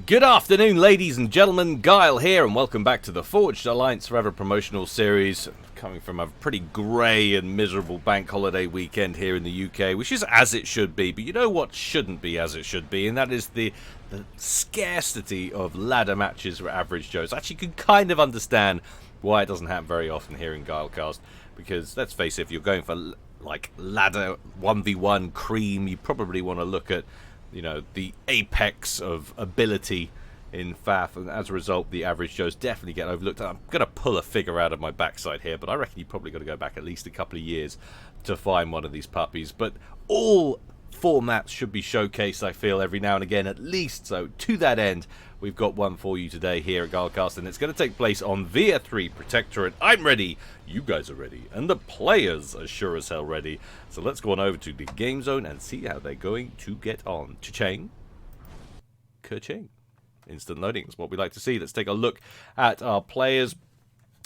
Good afternoon, ladies and gentlemen. Guile here, and welcome back to the Forged Alliance Forever promotional series. Coming from a pretty grey and miserable bank holiday weekend here in the UK, which is as it should be. But you know what shouldn't be as it should be, and that is the scarcity of ladder matches for average Joes. I actually can kind of understand why it doesn't happen very often here in Guilecast, because let's face it, if you're going for like ladder 1v1 cream, you probably want to look at, you know, the apex of ability in FAF, and as a result the average Joes definitely get overlooked. I'm going to pull a figure out of my backside here, but I reckon you probably got to go back at least a couple of years to find one of these puppies. But all formats should be showcased, I feel, every now and again at least. So to that end, we've got one for you today here at Guilecast, and it's going to take place on Via 3 Protectorate. I'm ready, you guys are ready, and the players are sure as hell ready. So let's go on over to the game zone and see how they're going to get on. Cha-ching. Ka-ching. Instant loading is what we like to see. Let's take a look at our players.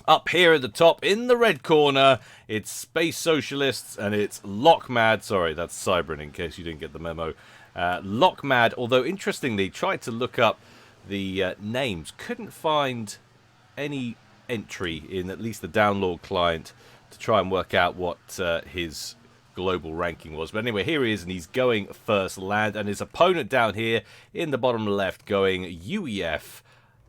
Up here at the top in the red corner, it's Space Socialists, and it's Lockmad. Sorry, that's Cybrin in case you didn't get the memo. Lockmad, although interestingly, tried to look up the names. Couldn't find any entry in at least the download client to try and work out what his global ranking was. But anyway, here he is, and he's going first land, and his opponent down here in the bottom left going UEF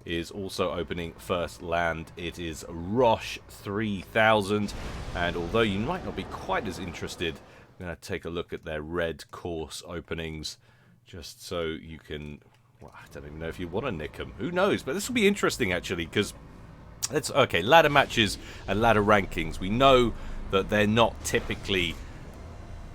is also opening first land. It is Rosh3000, and although you might not be quite as interested, I'm going to take a look at their red course openings just so you can, well, I don't even know if you want to nick them. Who knows? But this will be interesting actually, because it's okay. Ladder matches and ladder rankings, we know that they're not typically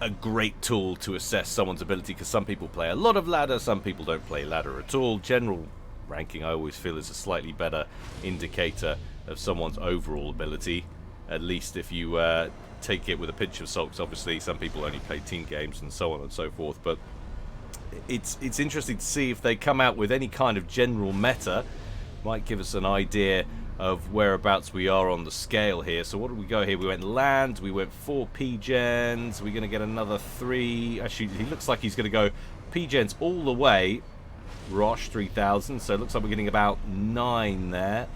a great tool to assess someone's ability, because some people play a lot of ladder, some people don't play ladder at all. General ranking, I always feel, is a slightly better indicator of someone's overall ability, at least if you take it with a pinch of salt, because obviously some people only play team games and so on and so forth. But it's interesting to see if they come out with any kind of general meta. Might give us an idea of whereabouts we are on the scale here. So what did we go here? We went land, we went 4 P-gens, we're going to get another 3. Actually, he looks like he's going to go P-gens all the way, Rosh3000, so it looks like we're getting about 9 there.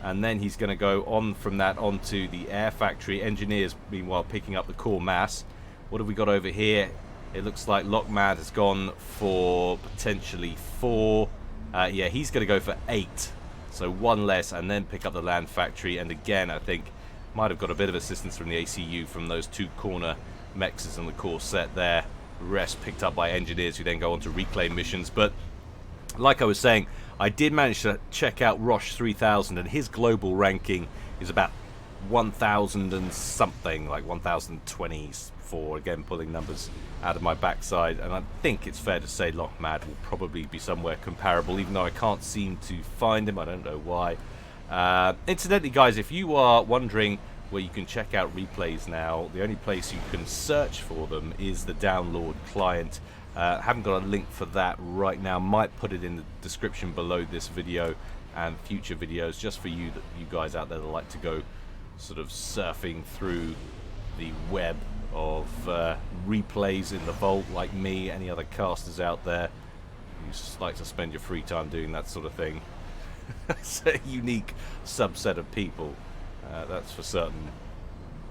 And then he's going to go on from that onto the air factory. Engineers, meanwhile, picking up the core mass. What have we got over here? It looks like Lockmad has gone for potentially 4. Yeah, he's going to go for 8. So 1 less, and then pick up the land factory. And again, I think might have got a bit of assistance from the ACU from those 2 corner mexes on the core set there. The rest picked up by engineers, who then go on to reclaim missions. But like I was saying, I did manage to check out Rosh3000, and his global ranking is about 1,000 and something, like 1,024. Again, pulling numbers out of my backside, and I think it's fair to say Lockmad will probably be somewhere comparable, even though I can't seem to find him. I don't know why. Incidentally, guys, if you are wondering where you can check out replays now, the only place you can search for them is the download client. Haven't got a link for that right now. Might put it in the description below this video and future videos, just for you guys out there that like to go sort of surfing through the web of replays in the vault, like me, any other casters out there who just like to spend your free time doing that sort of thing. It's a unique subset of people, that's for certain.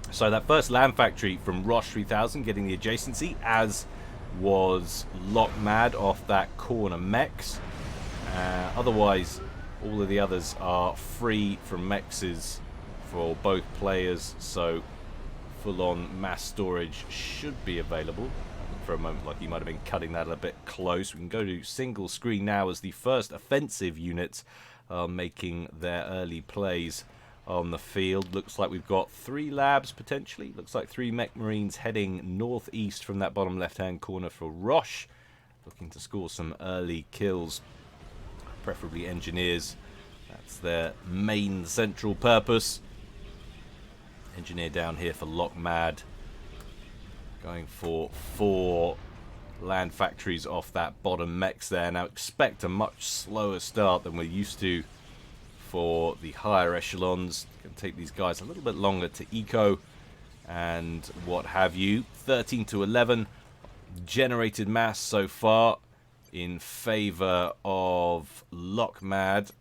So that first land factory from Rosh3000 getting the adjacency, as was Lockmad off that corner mex. Otherwise, all of the others are free from mexes for both players, so full-on mass storage should be available. For a moment, like he might have been cutting that a bit close. We can go to single screen now as the first offensive units are making their early plays on the field. Looks like we've got 3 labs potentially. Looks like 3 mech marines heading northeast from that bottom left-hand corner for Rosh, looking to score some early kills, preferably engineers. That's their main central purpose. Engineer down here for Lockmad, going for 4 land factories off that bottom mex there. Now expect a much slower start than we're used to for the higher echelons. Going to take these guys a little bit longer to eco and what have you. 13 to 11 generated mass so far. in favor of Lockmad,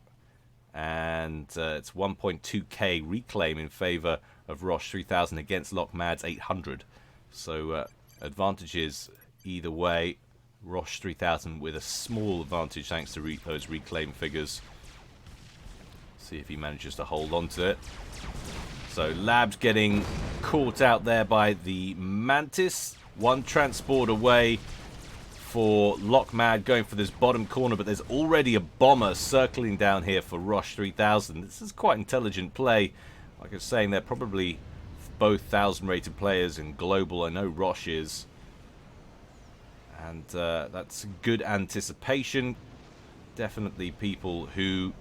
and it's 1.2k reclaim in favor of Rosh3000 against Lockmad's 800. So advantages either way. Rosh3000 with a small advantage thanks to those reclaim figures. See if he manages to hold on to it. So Labs getting caught out there by the Mantis. One transport away for Lockmad going for this bottom corner, but there's already a bomber circling down here for Rosh3000. This is quite intelligent play. Like I was saying, they're probably both 1,000 rated players in global. I know Rosh is. And that's good anticipation. Definitely people who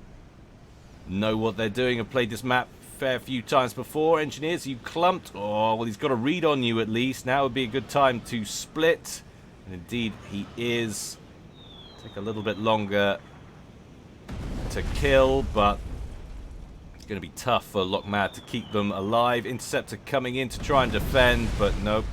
know what they're doing, have played this map a fair few times before. Engineers, you clumped. Oh, well, he's got a read on you at least. Now would be a good time to split. And indeed, he is. Take a little bit longer to kill, but it's going to be tough for Lockmad to keep them alive. Interceptor coming in to try and defend, but nope.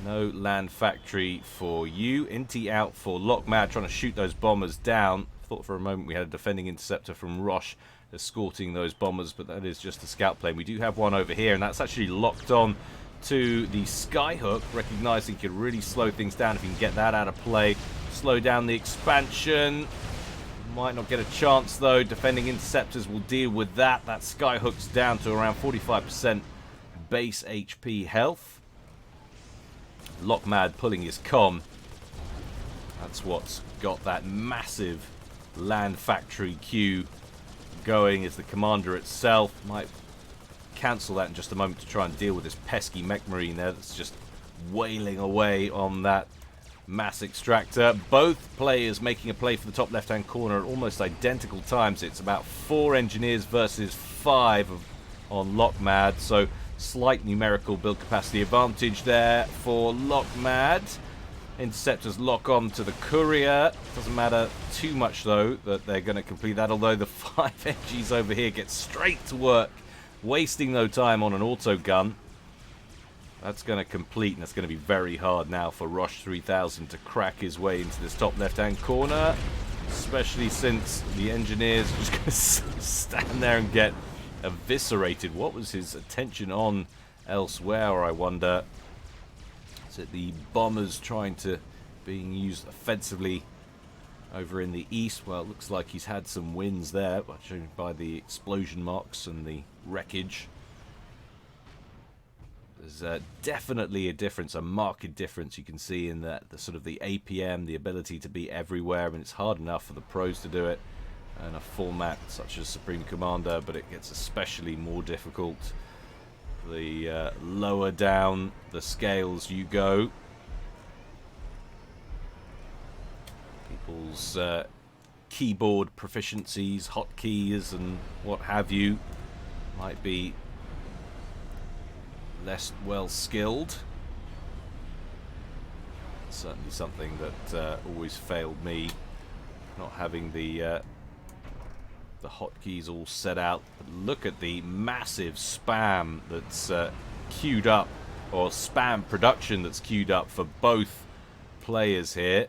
No land factory for you. Inti out for Lockmad, trying to shoot those bombers down. Thought for a moment we had a defending interceptor from Rosh escorting those bombers, but that is just a scout plane. We do have one over here, and that's actually locked on to the Skyhook, recognizing he could really slow things down if he can get that out of play. Slow down the expansion. Might not get a chance, though. Defending interceptors will deal with that. That Skyhook's down to around 45% base HP health. Lockmad pulling his comm. That's what's got that massive land factory queue going, as the commander itself might cancel that in just a moment to try and deal with this pesky mech marine there that's just wailing away on that mass extractor. Both players making a play for the top left hand corner at almost identical times. It's about 4 engineers versus 5 on Lockmad, so slight numerical build capacity advantage there for Lockmad. Interceptors lock on to the courier. Doesn't matter too much, though, that they're going to complete that, although the 5 MGs over here get straight to work, wasting no time on an auto gun. That's going to complete, and that's going to be very hard now for Rosh3000 to crack his way into this top left-hand corner, especially since the engineers are just going to stand there and get eviscerated. What was his attention on elsewhere, I wonder? Is it the bombers trying to being used offensively over in the east? Well, it looks like he's had some wins there, shown by the explosion marks and the wreckage. There's definitely a difference, a marked difference you can see in the sort of the APM, the ability to be everywhere, and it's hard enough for the pros to do it in a format such as Supreme Commander, but it gets especially more difficult the lower down the scales you go. People's keyboard proficiencies, hotkeys and what have you might be less well skilled. Certainly something that always failed me, not having the hotkeys all set out. But look at the massive spam that's queued up, or spam production that's queued up for both players here.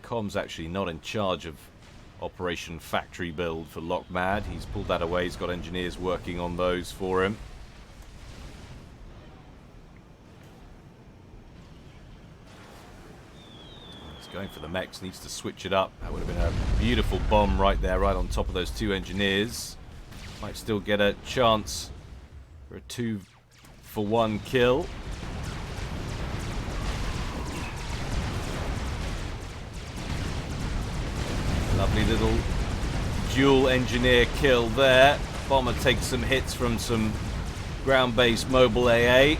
Com's actually not in charge of Operation Factory Build for Lockmad. He's pulled that away. He's got engineers working on those for him. Going for the mechs, needs to switch it up. That would have been a beautiful bomb right there, right on top of those 2 engineers. Might still get a chance for a 2-for-1 kill. Lovely little dual engineer kill there. Bomber takes some hits from some ground-based mobile AA.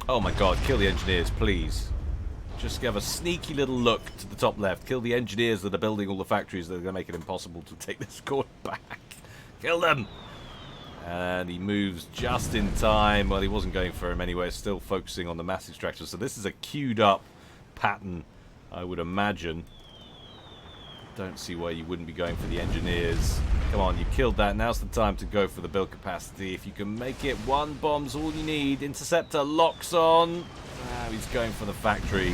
Oh my god, kill the engineers, please. Just give a sneaky little look to the top left. Kill the engineers that are building all the factories that are going to make it impossible to take this score back. Kill them! And he moves just in time. Well, he wasn't going for him anyway, still focusing on the mass extractor. So this is a queued up pattern, I would imagine. Don't see why you wouldn't be going for the engineers. Come on, you killed that. Now's the time to go for the build capacity. If you can make it, one bomb's all you need. Interceptor locks on. He's going for the factory.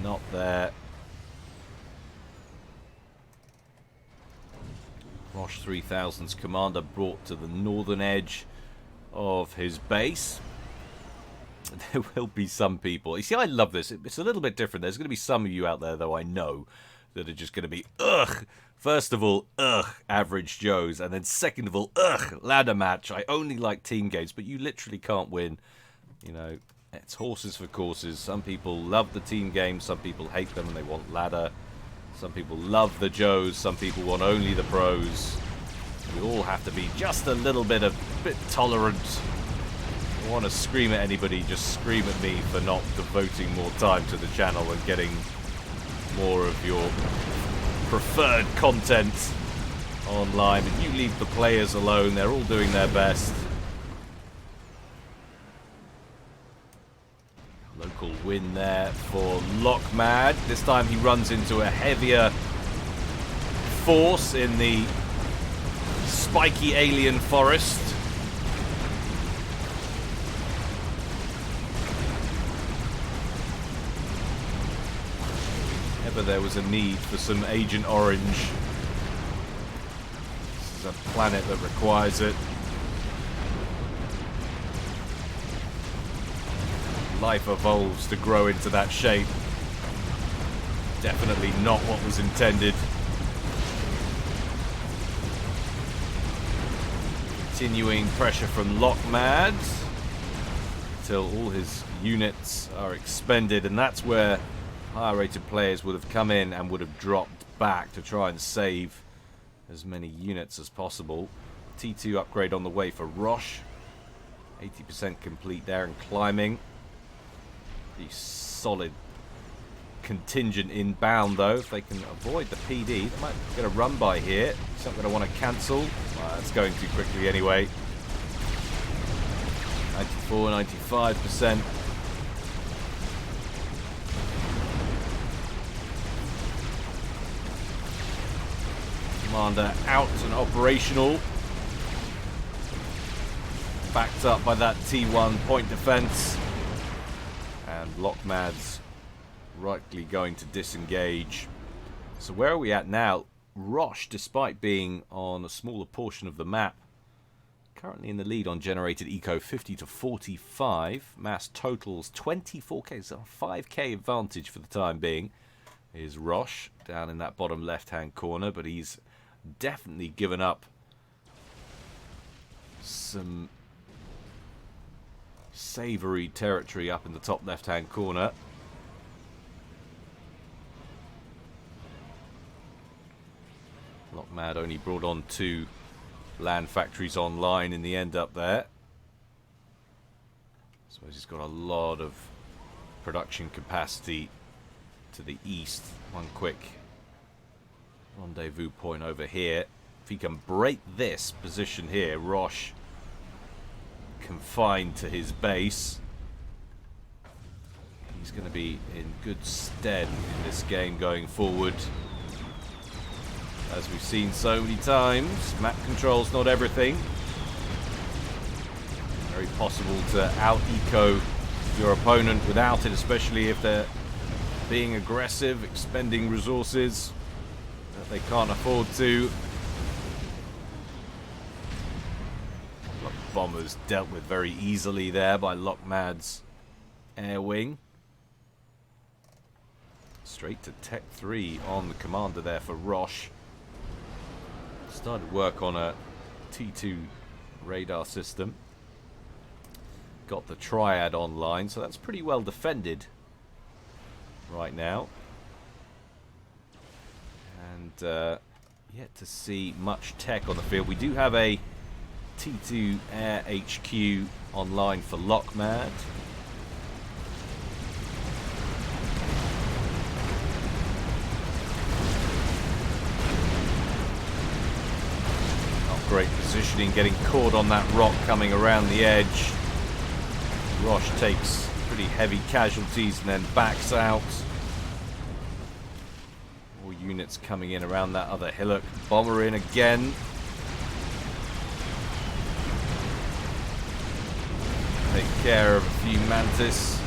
Not there. Rosh3000's commander brought to the northern edge of his base. There will be some people. You see, I love this. It's a little bit different. There's going to be some of you out there, though, I know, that are just going to be, ugh. First of all, ugh, average Joes. And then second of all, ugh, ladder match. I only like team games, but you literally can't win. You know, it's horses for courses. Some people love the team games. Some people hate them and they want ladder. Some people love the Joes. Some people want only the pros. We all have to be just a little bit tolerant. If you want to scream at anybody, just scream at me for not devoting more time to the channel and getting more of your preferred content online. And you leave the players alone. They're all doing their best. Local win there for Lockmad. This time he runs into a heavier force in the spiky alien forest. Ever there was a need for some Agent Orange. This is a planet that requires it. Life evolves to grow into that shape. Definitely not what was intended. Continuing pressure from Lockmad until all his units are expended, and that's where higher rated players would have come in and would have dropped back to try and save as many units as possible. T2 upgrade on the way for Rosh. 80% complete there and climbing. Pretty solid contingent inbound, though. If they can avoid the PD, they might get a run by here. He's not going to want to cancel. It's going too quickly anyway. 94, 95%. Commander out and operational. Backed up by that T1 point defense. And Lockmad's rightly going to disengage. So where are we at now? Rosh, despite being on a smaller portion of the map, currently in the lead on generated eco, 50 to 45. Mass totals 24k, so 5k advantage for the time being is Rosh down in that bottom left-hand corner, but he's definitely given up some savoury territory up in the top left-hand corner. Lockmad only brought on 2 land factories online in the end up there. I suppose he's got a lot of production capacity to the east. One quick rendezvous point over here. If he can break this position here, Rosh confined to his base, he's going to be in good stead in this game going forward. As we've seen so many times, map control's not everything. Very possible to out-eco your opponent without it, especially if they're being aggressive, expending resources that they can't afford to. Bombers dealt with very easily there by Lockmad's air wing. Straight to Tech 3 on the commander there for Rosh. Started work on a T2 radar system. Got the Triad online, so that's pretty well defended right now. And yet to see much tech on the field. We do have a T2 Air HQ online for Lockmad. Not great positioning, getting caught on that rock coming around the edge. Rosh takes pretty heavy casualties and then backs out. units coming in around that other hillock. Bomber in again. Take care of a few Mantis.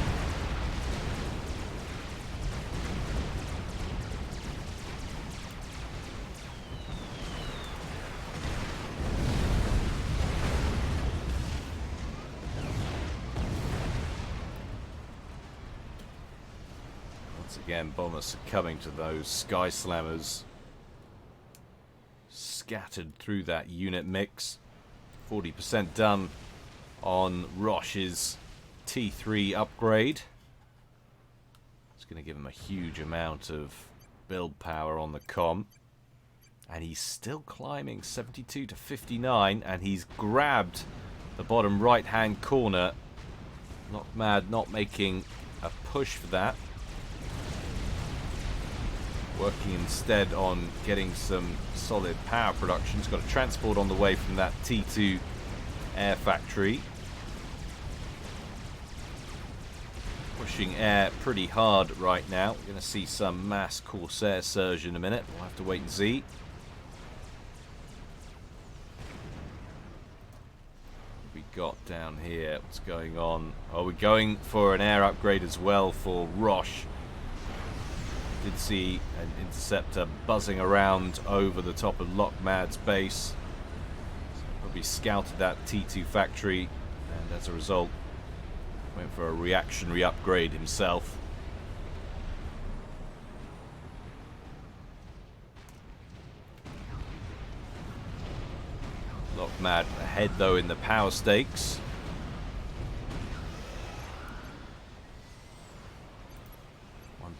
Again, bombers succumbing to those Sky Slammers scattered through that unit mix. 40% done on Rosh's T3 upgrade. It's going to give him a huge amount of build power on the comm. And he's still climbing 72 to 59, and he's grabbed the bottom right-hand corner. Lockmad not making a push for that. Working instead on getting some solid power production. He's got a transport on the way from that T2 air factory. Pushing air pretty hard right now. We're going to see some mass Corsair surge in a minute. We'll have to wait and see. What we got down here? What's going on? Oh, we're going for an air upgrade as well for Rosh. Did see an interceptor buzzing around over the top of Lockmad's base. Probably scouted that T2 factory, and as a result went for a reactionary upgrade himself. Lockmad ahead though in the power stakes.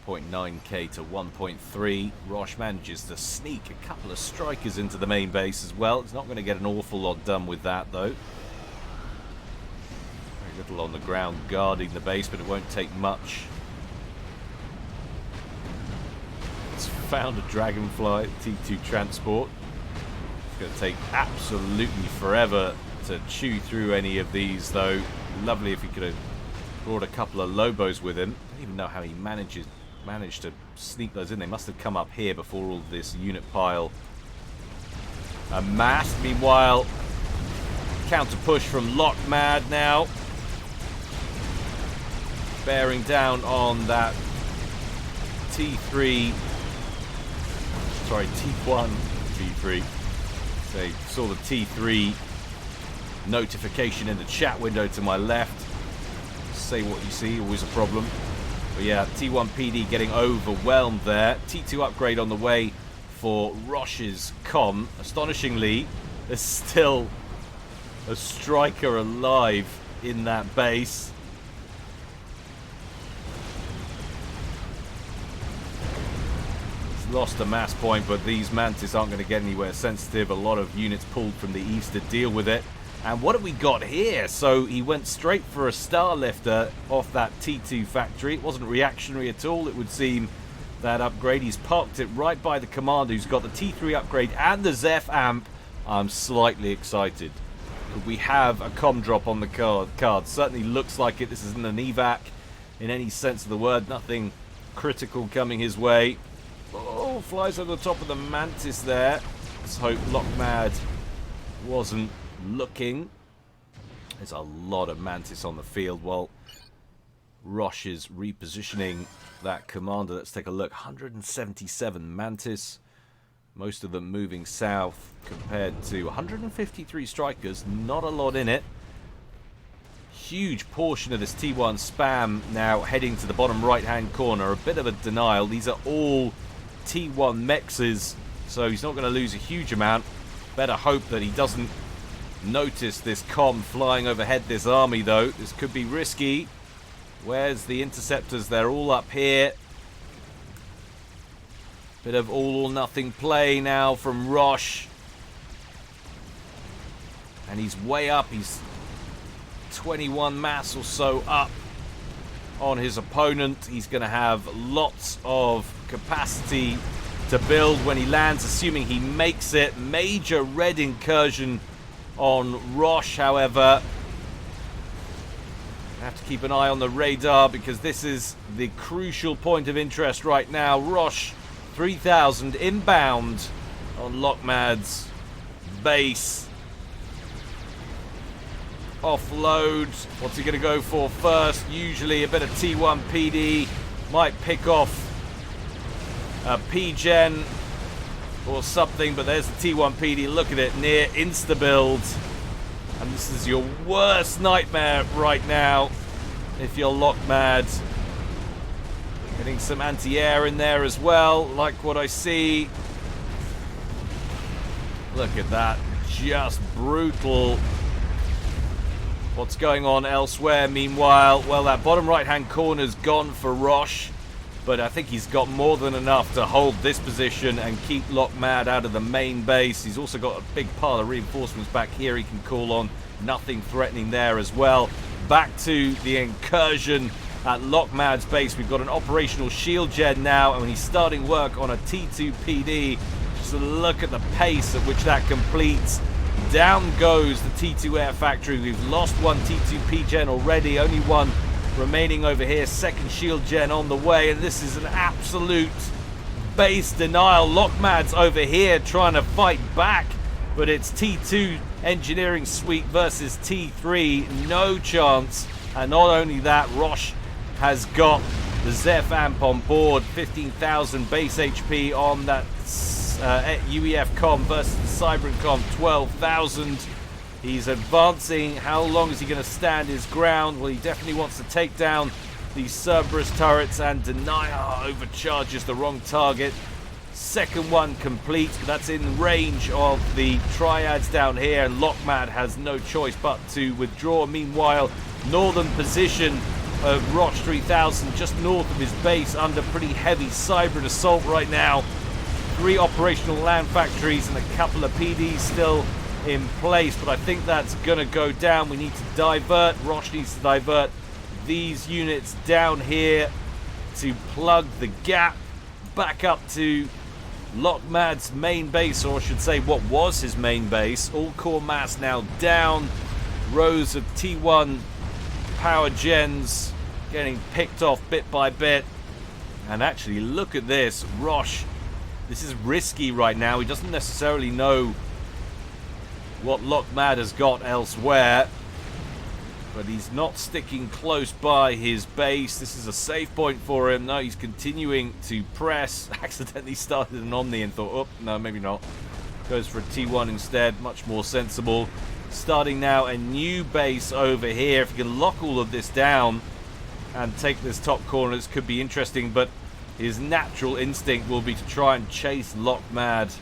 .9k to 1.3. Rosh manages to sneak a couple of strikers into the main base as well. It's not going to get an awful lot done with that though. Very little on the ground guarding the base, but it won't take much. It's found a Dragonfly T2 transport. It's going to take absolutely forever to chew through any of these though. Lovely if he could have brought a couple of Lobos with him. I don't even know how he managed to sneak those in. They must have come up here before all this unit pile amassed. Meanwhile, counter push from Lockmad now, bearing down on that T1 T3. They saw the T3 notification in the chat window to my left. Say what you see, always a problem. But yeah, T1 PD getting overwhelmed there. T2 upgrade on the way for Rosh's comm. Astonishingly, there's still a striker alive in that base. It's lost a mass point, but these Mantis aren't going to get anywhere sensitive. A lot of units pulled from the east to deal with it. And what have we got here? So he went straight for a Star Lifter off that T2 factory. It wasn't reactionary at all, it would seem, that upgrade. He's parked it right by the commander who's got the T3 upgrade and the Zeph amp. I'm slightly excited. Could we have a comm drop on the card? Certainly looks like it. This isn't an evac in any sense of the word. Nothing critical coming his way. Oh, flies over the top of the Mantis there. Let's hope Lockmad wasn't looking. There's a lot of Mantis on the field while Rosh is repositioning that commander. Let's take a look. 177 Mantis, most of them moving south, compared to 153 strikers. Not a lot in it. Huge portion of this T1 spam now heading to the bottom right hand corner. A bit of a denial. These are all T1 mexes, so he's not going to lose a huge amount. Better hope that he doesn't notice this comm flying overhead this army though. This could be risky. Where's the interceptors? They're all up here. Bit of all or nothing play now from Rosh. And he's way up. He's 21 mass or so up on his opponent. He's going to have lots of capacity to build when he lands, assuming he makes it. Major red incursion on Rosh, however. I have to keep an eye on the radar because this is the crucial point of interest right now. Rosh Rosh3000 inbound on Lockmad's base. Offload. What's he going to go for first? Usually a bit of T1 PD. Might pick off a P-Gen or something, but there's the T1 PD. Look at it, near insta-build. And this is your worst nightmare right now if you're Lockmad. Getting some anti-air in there as well, like what I see. Look at that, just brutal. What's going on elsewhere meanwhile? Well, that bottom right-hand corner's gone for Rosh, but I think he's got more than enough to hold this position and keep Lockmad out of the main base. He's also got a big pile of reinforcements back here he can call on. Nothing threatening there as well. Back to the incursion at Lockmad's base. We've got an operational shield gen now, and when he's starting work on a T2 PD, just look at the pace at which that completes. Down goes the T2 air factory. We've lost one T2 P gen already, only one remaining over here. Second shield gen on the way, and this is an absolute base denial. Lockmad's over here trying to fight back, but it's T2 engineering suite versus T3. No chance. And not only that, Rosh has got the Zeph amp on board. 15,000 base HP on that UEF com versus the Cybran com 12,000. He's advancing. How long is he going to stand his ground? Well, he definitely wants to take down these Cerberus turrets, and deny overcharges the wrong target. Second one complete, but that's in range of the triads down here, and Lockmad has no choice but to withdraw. Meanwhile, northern position of Rosh3000 just north of his base under pretty heavy Cybran assault right now. 3 operational land factories and a couple of PDs still in place, but I think that's going to go down. We need to divert. Rosh needs to divert these units down here to plug the gap back up to Lockmad's main base, or I should say what was his main base. All core mass now down. Rows of T1 power gens getting picked off bit by bit. And actually, look at this. Rosh, this is risky right now. He doesn't necessarily know what Lockmad has got elsewhere, but he's not sticking close by his base. This is a safe point for him. No, he's continuing to press. Accidentally started an Omni and thought, oh, no, maybe not. Goes for a T1 instead, much more sensible. Starting now a new base over here. If you can lock all of this down and take this top corner, this could be interesting, but his natural instinct will be to try and chase Lockmad.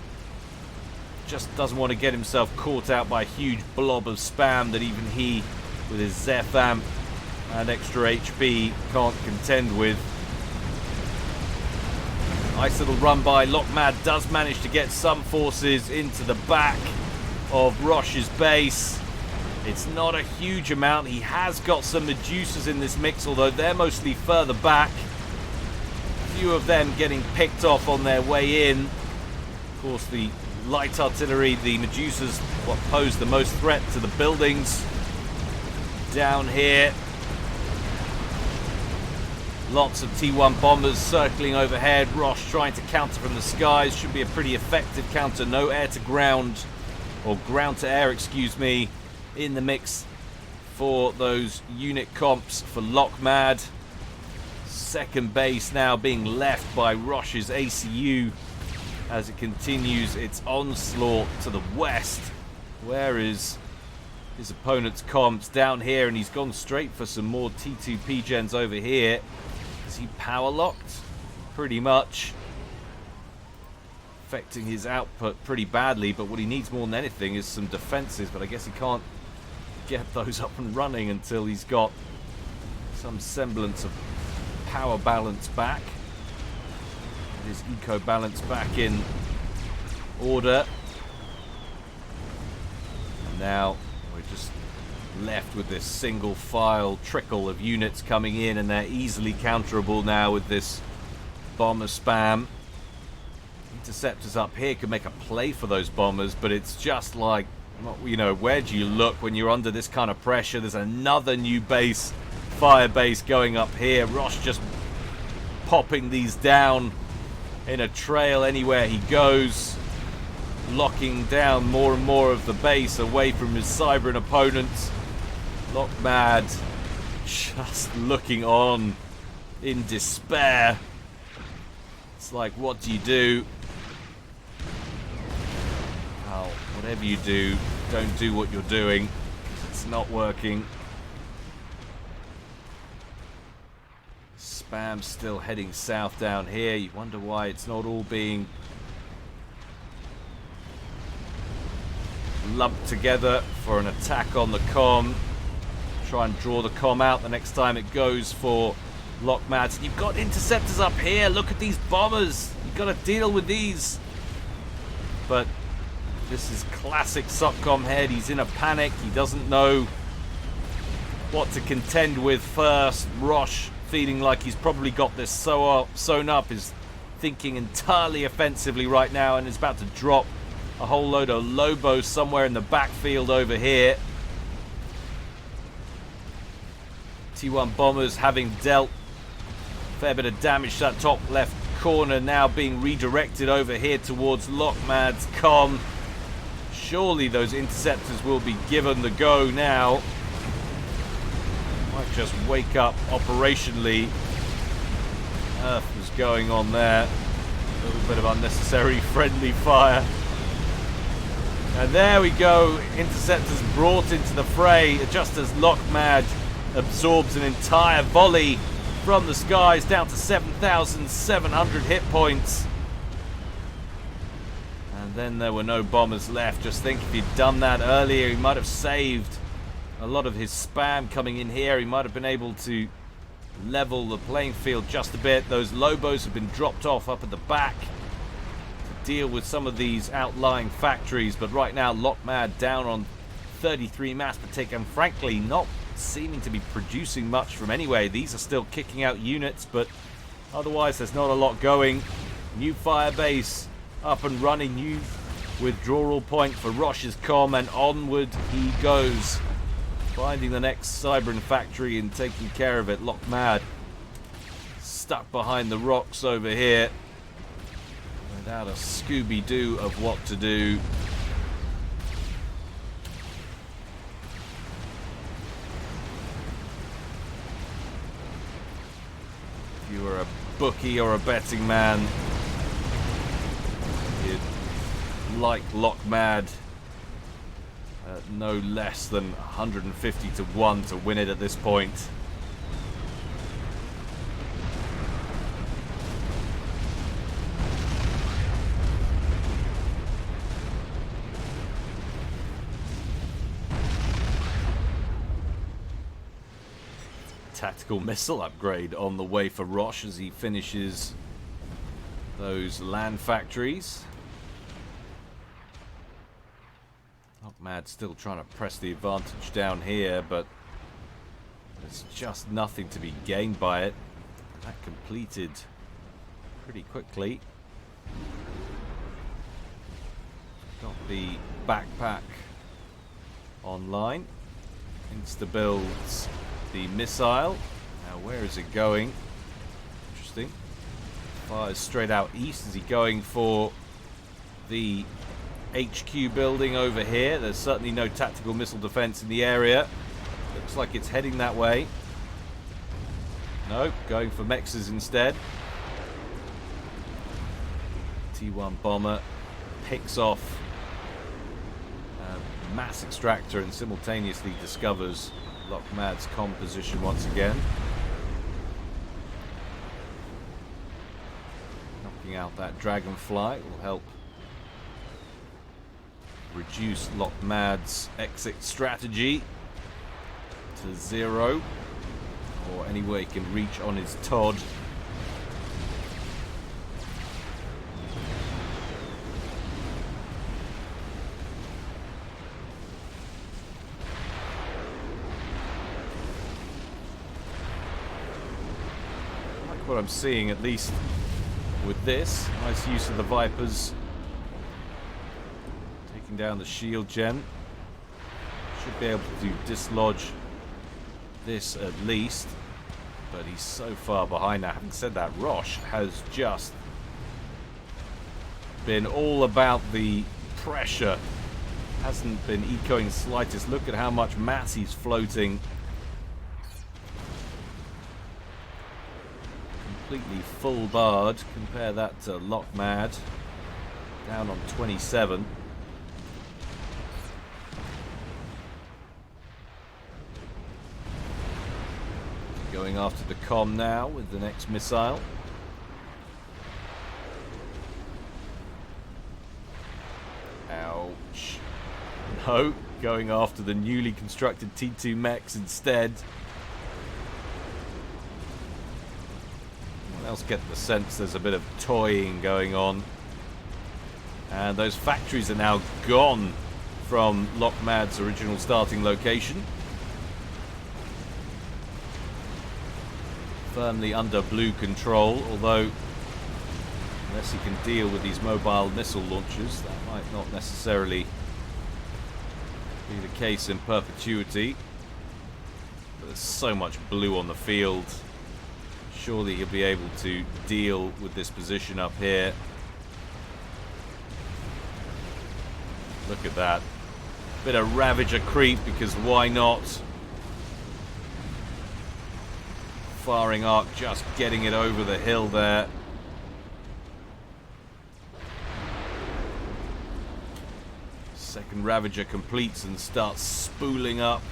Just doesn't want to get himself caught out by a huge blob of spam that even he, with his Zeph amp and extra HP, can't contend with. Nice little run by. Lockmad does manage to get some forces into the back of Rosh's base. It's not a huge amount. He has got some Medusas in this mix, although they're mostly further back. A few of them getting picked off on their way in. Of course, the light artillery, the Medusas, what pose the most threat to the buildings. Down here, lots of T1 bombers circling overhead. Rosh trying to counter from the skies. Should be a pretty effective counter. No air to ground, or ground to air, excuse me, in the mix for those unit comps for Lockmad. Second base now being left by Rosh's ACU as it continues its onslaught to the west. Where is his opponent's comps? Down here, and he's gone straight for some more T2 P-gens over here. Is he power locked? Pretty much. Affecting his output pretty badly, but what he needs more than anything is some defenses, but I guess he can't get those up and running until he's got some semblance of power balance back. His eco balance back in order. And now we're just left with this single file trickle of units coming in, and they're easily counterable now with this bomber spam. Interceptors up here could make a play for those bombers, but it's just like, you know, where do you look when you're under this kind of pressure? There's another new base, fire base going up here. Rosh just popping these down in a trail anywhere he goes, locking down more and more of the base away from his Cybran opponents. Lockmad just looking on in despair. It's like, what do you do? Well, whatever you do, don't do what you're doing. It's not working. Spam's still heading south down here. You wonder why it's not all being lumped together for an attack on the comm. Try and draw the comm out the next time it goes for Lockmad. You've got interceptors up here. Look at these bombers. You've got to deal with these. But this is classic SOCCOM head. He's in a panic. He doesn't know what to contend with first. Rosh, feeling like he's probably got this sewn up, is thinking entirely offensively right now and is about to drop a whole load of Lobos somewhere in the backfield over here. T1 bombers having dealt a fair bit of damage to that top left corner, now being redirected over here towards Lockmad's comm. Surely those interceptors will be given the go now. Might just wake up operationally. Earth was going on there. A little bit of unnecessary friendly fire. And there we go. Interceptors brought into the fray just as Lockmad absorbs an entire volley from the skies, down to 7,700 hit points. And then there were no bombers left. Just think, if he'd done that earlier, he might have saved a lot of his spam coming in here. He might have been able to level the playing field just a bit. Those Lobos have been dropped off up at the back to deal with some of these outlying factories. But right now, Lockmad down on 33 mass per tick, and frankly, not seeming to be producing much from anyway. These are still kicking out units, but otherwise there's not a lot going. New firebase up and running, new withdrawal point for Rosh's comm, and onward he goes, finding the next Cybran factory and taking care of it. Lockmad stuck behind the rocks over here without a Scooby-Doo of what to do. If you were a bookie or a betting man, you'd like Lockmad at no less than 150 to 1 to win it at this point. Tactical missile upgrade on the way for Rosh as he finishes those land factories. Lockmad still trying to press the advantage down here, but there's just nothing to be gained by it. That completed pretty quickly. Got the backpack online. Insta-builds the missile. Now where is it going? Interesting. Fires straight out east. Is he going for the HQ building over here? There's certainly no tactical missile defense in the area. Looks like it's heading that way. No, going for mexes instead. T1 bomber picks off a mass extractor and simultaneously discovers Lockmad's comm position once again. Knocking out that dragonfly will help reduce Lockmad's exit strategy to 0, or anywhere he can reach on his Todd. What I'm seeing, at least with this. Nice use of the Vipers. Taking down the shield gen. Should be able to dislodge this at least. But he's so far behind now. Having said that, Rosh has just been all about the pressure. Hasn't been ecoing the slightest. Look at how much mass he's floating. Completely full barred. Compare that to Lockmad. Down on 27. Going after the comm now with the next missile. Ouch. No, going after the newly constructed T2 mechs instead. Anyone else get the sense there's a bit of toying going on? And those factories are now gone from Lockmad's original starting location. Firmly under blue control, although unless he can deal with these mobile missile launchers, that might not necessarily be the case in perpetuity. But there's so much blue on the field. Surely he'll be able to deal with this position up here. Look at that. Bit of Ravager creep, because why not? Firing arc just getting it over the hill there. Second Ravager completes and starts spooling up.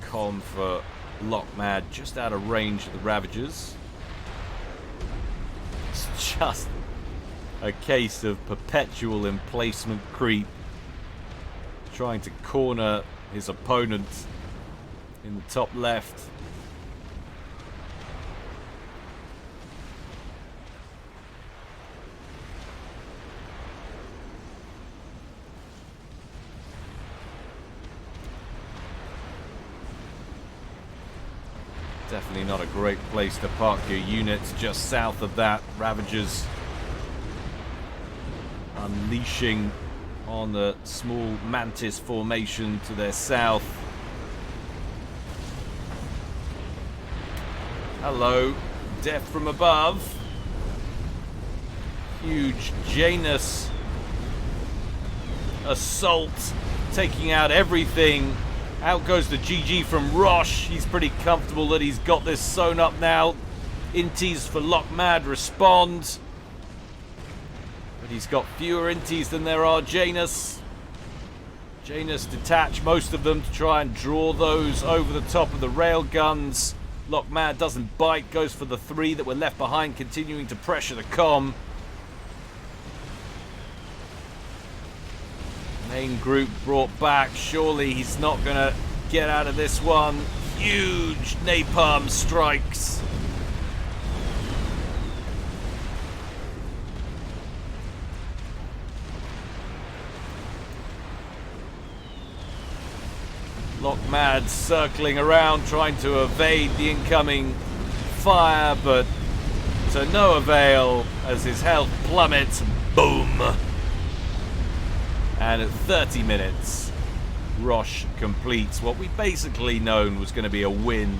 Comm for Lockmad just out of range of the Ravagers. It's just a case of perpetual emplacement creep, trying to corner his opponent in the top left. Definitely not a great place to park your units just south of that. Ravagers unleashing on the small Mantis formation to their south. Hello, death from above. Huge Janus assault, taking out everything. Out goes the GG from Rosh. He's pretty comfortable that he's got this sewn up now. Inties for Lockmad respond. But he's got fewer Inties than there are Janus. Janus detach most of them to try and draw those over the top of the rail guns. Lockmad doesn't bite, goes for the 3 that were left behind, continuing to pressure the comm. Main group brought back. Surely he's not going to get out of this one. Huge napalm strikes. Lockmad circling around, trying to evade the incoming fire, but to no avail as his health plummets. Boom! And at 30 minutes, Rosh completes what we basically known was going to be a win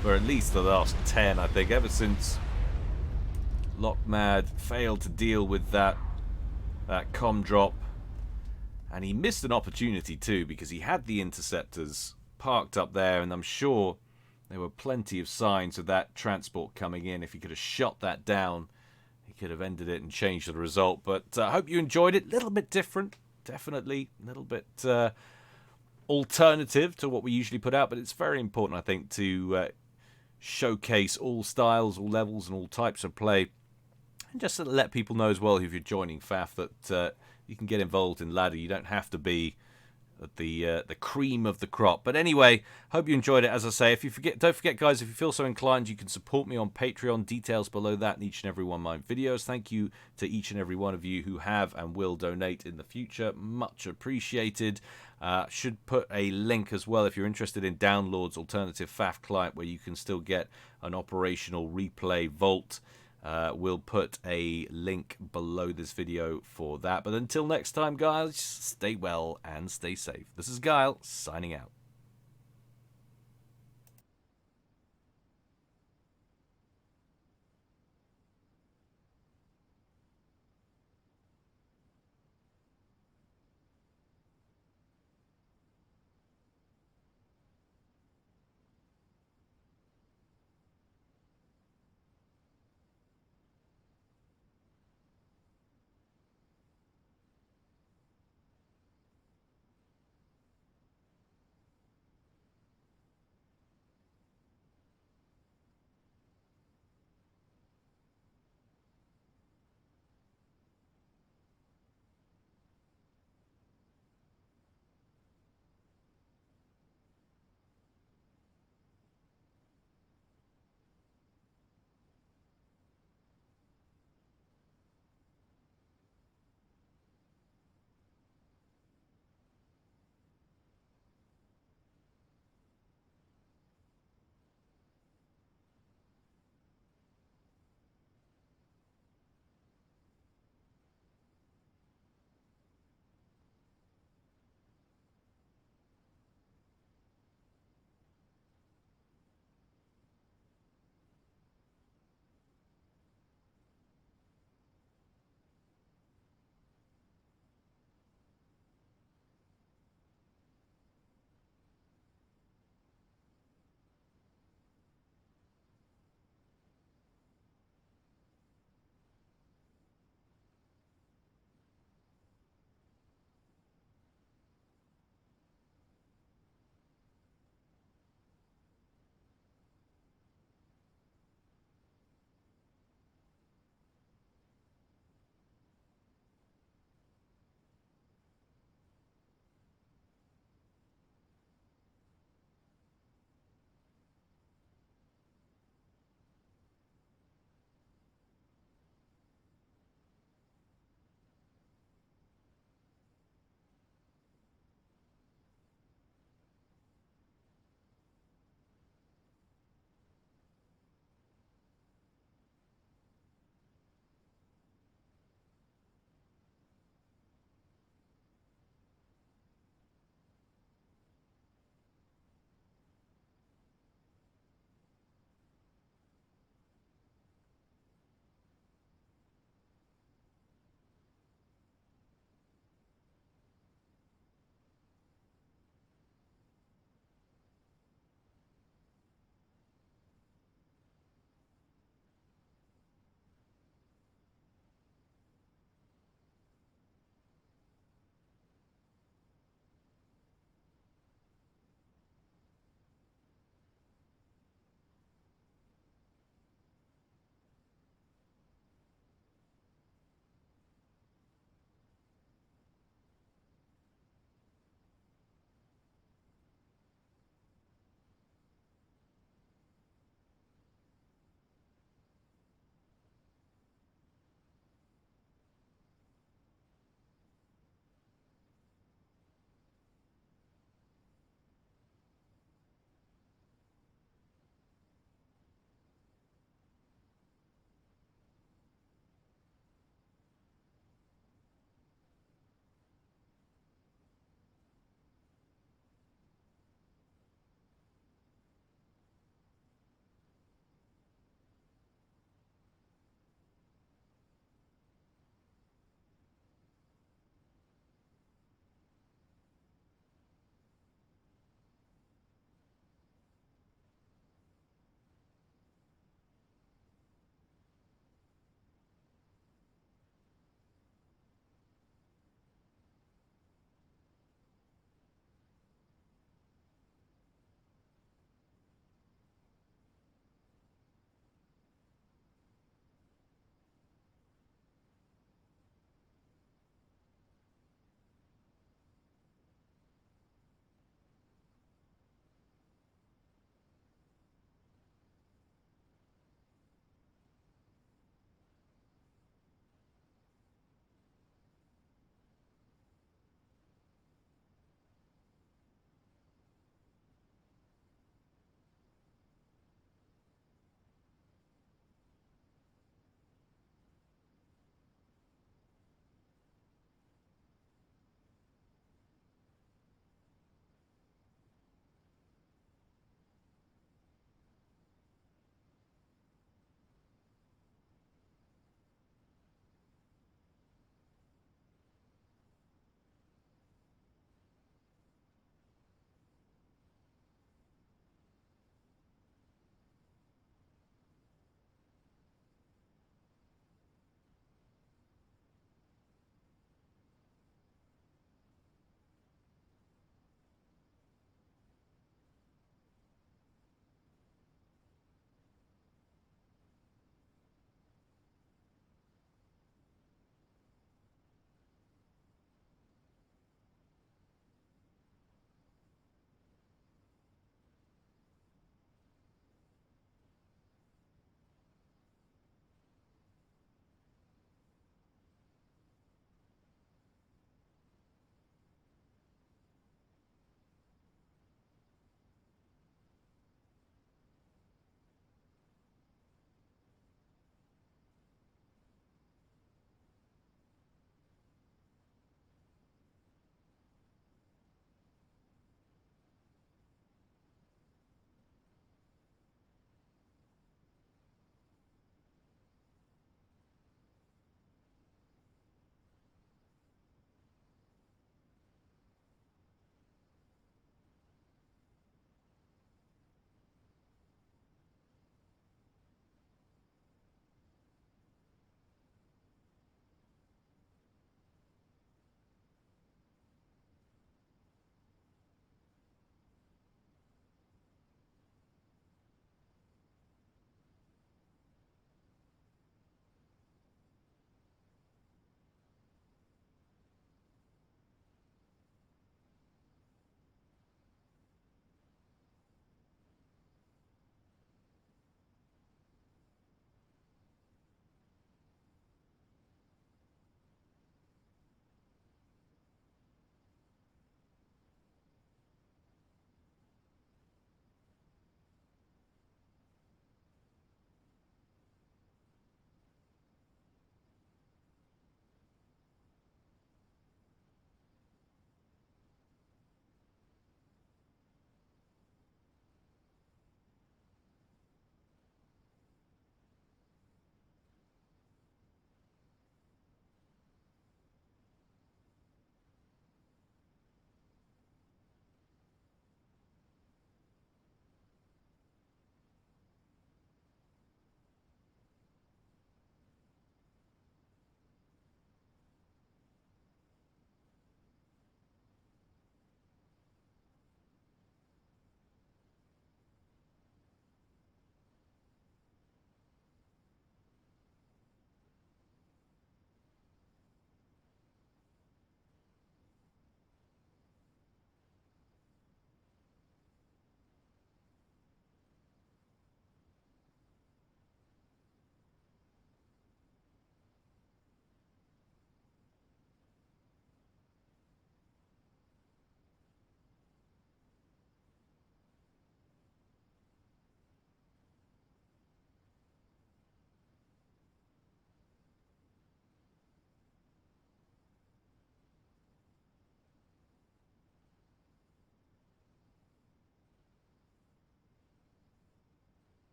for at least the last 10, I think, ever since Lockmad failed to deal with that comm drop. And he missed an opportunity too, because he had the interceptors parked up there, and I'm sure there were plenty of signs of that transport coming in. If he could have shot that down, he could have ended it and changed the result. But I hope you enjoyed it. A little bit different. Definitely a little bit alternative to what we usually put out, but it's very important, I think, to showcase all styles, all levels, and all types of play, and just to let people know as well, if you're joining FAF, that you can get involved in ladder. You don't have to be at the cream of the crop. But anyway, hope you enjoyed it. As I say, don't forget, guys, if you feel so inclined, you can support me on Patreon. Details below that in each and every one of my videos. Thank you to each and every one of you who have and will donate in the future. Much appreciated. Should put a link as well if you're interested in Downlord's alternative FAF client, where you can still get an operational replay vault. We'll put a link below this video for that. But until next time, guys, stay well and stay safe. This is Guile, signing out.